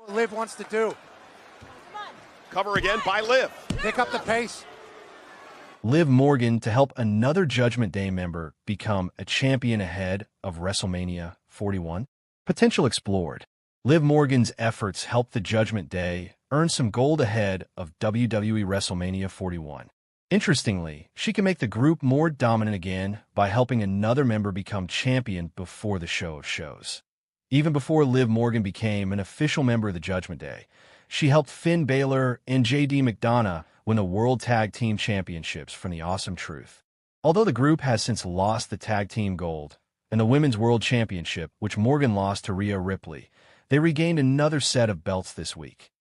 What Liv wants to do. Cover again by Liv. Pick up the pace. Liv Morgan to help another Judgment Day member become a champion ahead of WrestleMania 41. Potential explored. Liv Morgan's efforts helped the Judgment Day earn some gold ahead of WWE WrestleMania 41. Interestingly, she can make the group more dominant again by helping another member become champion before the show of shows. Even before Liv Morgan became an official member of the Judgment Day, she helped Finn Belair and JD McDonough win the World Tag Team Championships from the Awesome Truth. Although the group has since lost the Tag Team Gold and the Women's World Championship, which Morgan lost to Rhea Ripley, they regained another set of belts this week.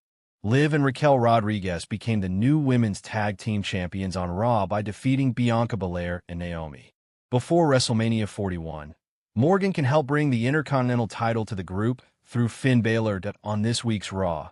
Liv and Raquel Rodriguez became the new Women's Tag Team Champions on Raw by defeating Bianca, Belair, and Naomi. Before WrestleMania 41, Morgan can help bring the Intercontinental title to the group through Finn Bálor. On this week's Raw,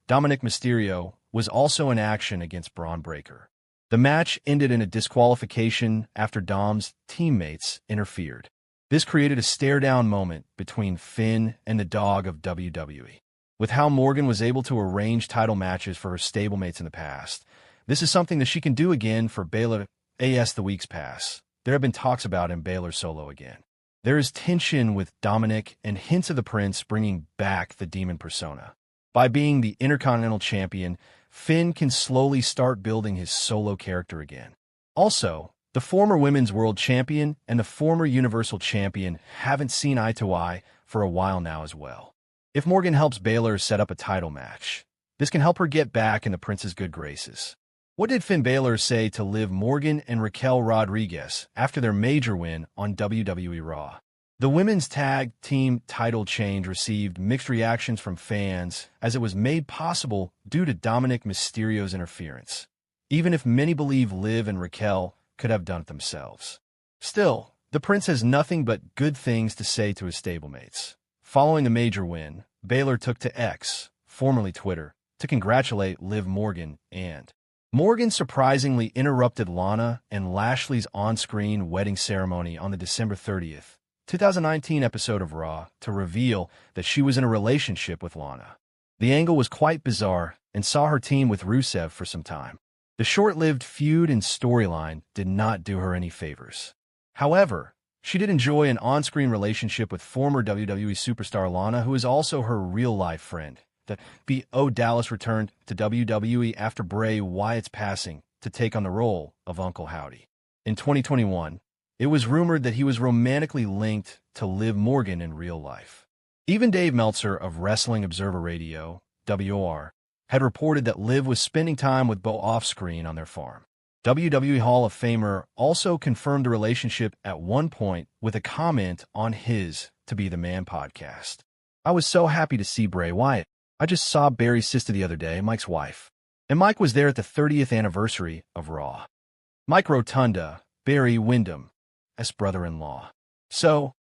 Dominic Mysterio was also in action against Braun Breaker. The match ended in a disqualification after Dom's teammates interfered. This created a stare-down moment between Finn and the Dog of WWE. With how Morgan was able to arrange title matches for her stablemates in the past, this is something that she can do again for Bálor. As the weeks pass, there have been talks about him Bálor solo again. There is tension with Dominic and hints of the Prince bringing back the Demon persona. By being the Intercontinental Champion, Finn can slowly start building his solo character again. Also, the former Women's World Champion and the former Universal Champion haven't seen eye to eye for a while now as well. If Morgan helps Bálor set up a title match, this can help her get back in the Prince's good graces. What did Finn Bálor say to Liv Morgan and Raquel Rodriguez after their major win on WWE Raw? The women's tag team title change received mixed reactions from fans as it was made possible due to Dominic Mysterio's interference, even if many believe Liv and Raquel could have done it themselves. Still, the Prince has nothing but good things to say to his stablemates. Following the major win, Bálor took to X, formerly Twitter, to congratulate Liv Morgan, and Morgan surprisingly interrupted Lana and Lashley's on-screen wedding ceremony on the December 30th, 2019 episode of Raw to reveal that she was in a relationship with Lana. The angle was quite bizarre and saw her team with Rusev for some time. The short-lived feud and storyline did not do her any favors. However, she did enjoy an on-screen relationship with former WWE superstar Lana, who is also her real-life friend. The B.O. Dallas returned to WWE after Bray Wyatt's passing to take on the role of Uncle Howdy. In 2021, it was rumored that he was romantically linked to Liv Morgan in real life. Even Dave Meltzer of Wrestling Observer Radio, WOR, had reported that Liv was spending time with Bo off-screen on their farm. WWE Hall of Famer also confirmed the relationship at one point with a comment on his To Be the Man podcast. "I was so happy to see Bray Wyatt. I just saw Barry's sister the other day, Mike's wife. And Mike was there at the 30th anniversary of Raw. Mike Rotunda, Barry Windham's brother-in-law. So,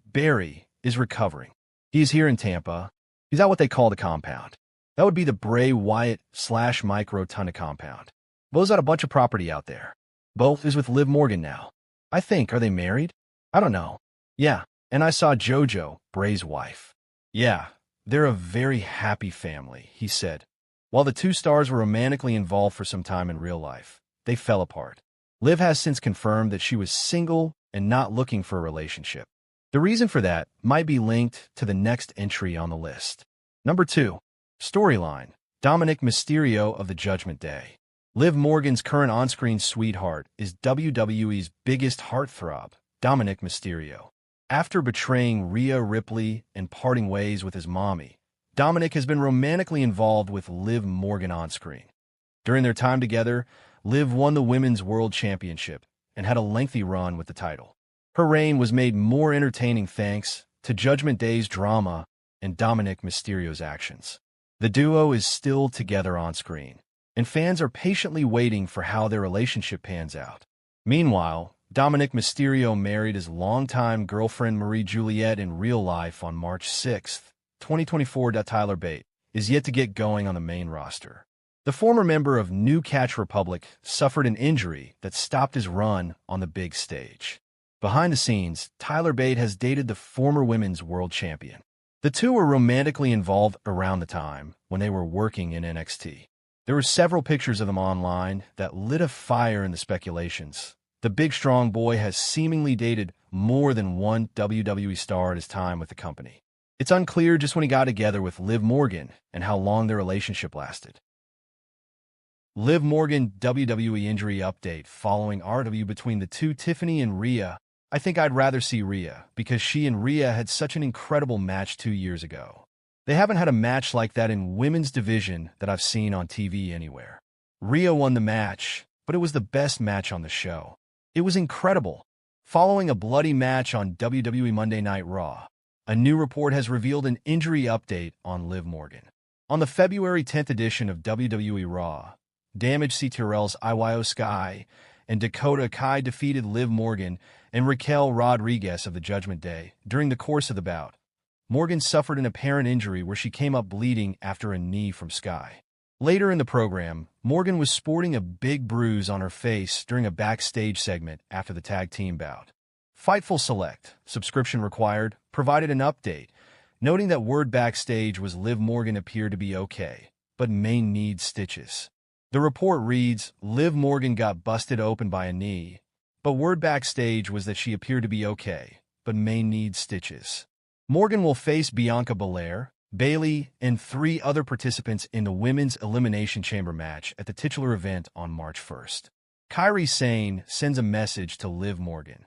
Barry is recovering. He's here in Tampa. He's at what they call the compound. That would be the Bray Wyatt/Mike Rotunda compound. Bo's got a bunch of property out there. Bo is with Liv Morgan now. I think, are they married? I don't know. Yeah, and I saw JoJo, Bray's wife. Yeah, they're a very happy family," he said. While the two stars were romantically involved for some time in real life, they fell apart. Liv has since confirmed that she was single and not looking for a relationship. The reason for that might be linked to the next entry on the list. Number 2. Storyline: Dominic Mysterio of the Judgment Day. Liv Morgan's current on-screen sweetheart is WWE's biggest heartthrob, Dominic Mysterio. After betraying Rhea Ripley and parting ways with his mommy, Dominic has been romantically involved with Liv Morgan on-screen. During their time together, Liv won the Women's World Championship and had a lengthy run with the title. Her reign was made more entertaining thanks to Judgment Day's drama and Dominic Mysterio's actions. The duo is still together on-screen, and fans are patiently waiting for how their relationship pans out. Meanwhile, Dominic Mysterio married his longtime girlfriend Marie Juliet in real life on March 6, 2024. Tyler Bate is yet to get going on the main roster. The former member of New Catch Republic suffered an injury that stopped his run on the big stage. Behind the scenes, Tyler Bate has dated the former Women's World Champion. The two were romantically involved around the time when they were working in NXT. There were several pictures of them online that lit a fire in the speculations. The big strong boy has seemingly dated more than one WWE star at his time with the company. It's unclear just when he got together with Liv Morgan and how long their relationship lasted. Liv Morgan WWE injury update following RW between the two, Tiffany and Rhea. I think I'd rather see Rhea because she and Rhea had such an incredible match 2 years ago. They haven't had a match like that in women's division that I've seen on TV anywhere. Rhea won the match, but it was the best match on the show. It was incredible. Following a bloody match on WWE Monday Night Raw, a new report has revealed an injury update on Liv Morgan. On the February 10th edition of WWE Raw, Damage CTRL's Io Sky and Dakota Kai defeated Liv Morgan and Raquel Rodriguez of the Judgment Day. During the course of the bout, Morgan suffered an apparent injury where she came up bleeding after a knee from Sky. Later in the program, Morgan was sporting a big bruise on her face during a backstage segment after the tag team bout. Fightful Select, subscription required, provided an update, noting that word backstage was Liv Morgan appeared to be okay, but may need stitches. The report reads, Liv Morgan got busted open by a knee, but word backstage was that she appeared to be okay, but may need stitches. Morgan will face Bianca, Belair, Bayley, and 3 other participants in the Women's Elimination Chamber match at the titular event on March 1st. Kairi Sane sends a message to Liv Morgan.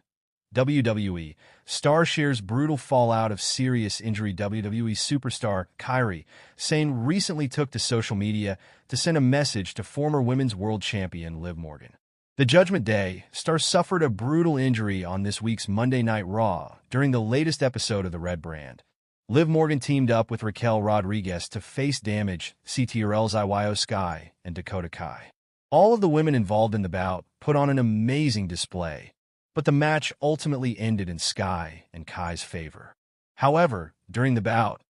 WWE star shares brutal fallout of serious injury. WWE superstar Kairi Sane recently took to social media to send a message to former Women's World Champion Liv Morgan. The Judgment Day star suffered a brutal injury on this week's Monday Night Raw during the latest episode of the Red Brand. Liv Morgan teamed up with Raquel Rodriguez to face Damage, CTRL's Io Sky, and Dakota Kai. All of the women involved in the bout put on an amazing display, but the match ultimately ended in Sky and Kai's favor. However, during the bout,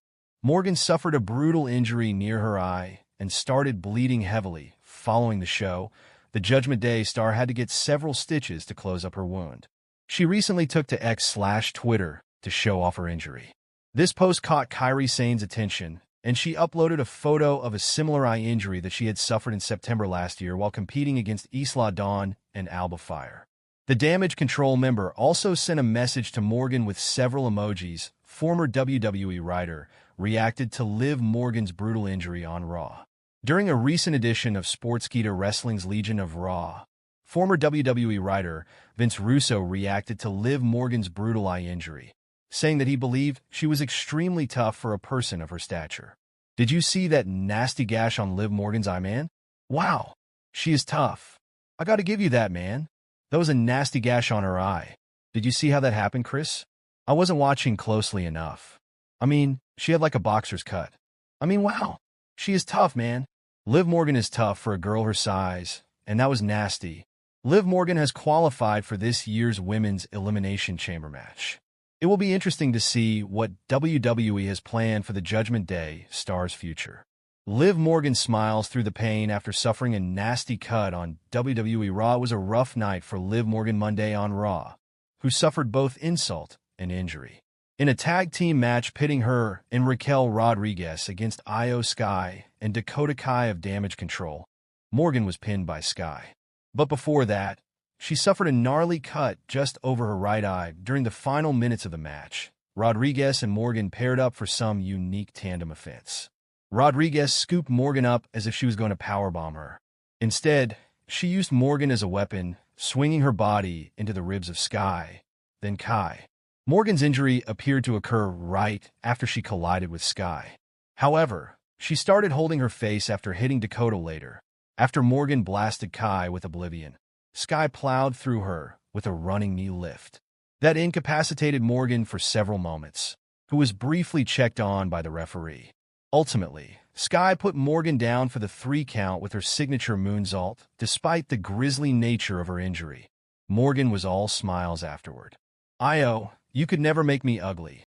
Morgan suffered a brutal injury near her eye and started bleeding heavily. Following the show, the Judgment Day star had to get several stitches to close up her wound. She recently took to X/Twitter to show off her injury. This post caught Kairi Sane's attention, and she uploaded a photo of a similar eye injury that she had suffered in September last year while competing against Isla Dawn and Alba Fire. The Damage Control member also sent a message to Morgan with several emojis. Former WWE writer reacted to Liv Morgan's brutal injury on Raw. During a recent edition of Sportskeeda Wrestling's Legion of Raw, former WWE writer Vince Russo reacted to Liv Morgan's brutal eye injury, saying that he believed she was extremely tough for a person of her stature. Did you see that nasty gash on Liv Morgan's eye, man? Wow, she is tough. I gotta give you that, man. That was a nasty gash on her eye. Did you see how that happened, Chris? I wasn't watching closely enough. I mean, she had like a boxer's cut. I mean, wow. She is tough, man. Liv Morgan is tough for a girl her size, and that was nasty. Liv Morgan has qualified for this year's Women's Elimination Chamber match. It will be interesting to see what WWE has planned for the Judgment Day star's future. Liv Morgan smiles through the pain after suffering a nasty cut on WWE Raw. It was a rough night for Liv Morgan Monday on Raw, who suffered both insult and injury. In a tag team match pitting her and Raquel Rodriguez against Io Sky and Dakota Kai of Damage Control, Morgan was pinned by Sky. But before that, she suffered a gnarly cut just over her right eye during the final minutes of the match. Rodriguez and Morgan paired up for some unique tandem offense. Rodriguez scooped Morgan up as if she was going to powerbomb her. Instead, she used Morgan as a weapon, swinging her body into the ribs of Sky, then Kai. Morgan's injury appeared to occur right after she collided with Sky. However, she started holding her face after hitting Dakota later. After Morgan blasted Kai with Oblivion, Sky plowed through her with a running knee lift. That incapacitated Morgan for several moments, who was briefly checked on by the referee. Ultimately, Sky put Morgan down for the 3 count with her signature moonsault, despite the grisly nature of her injury. Morgan was all smiles afterward. Io, you could never make me ugly.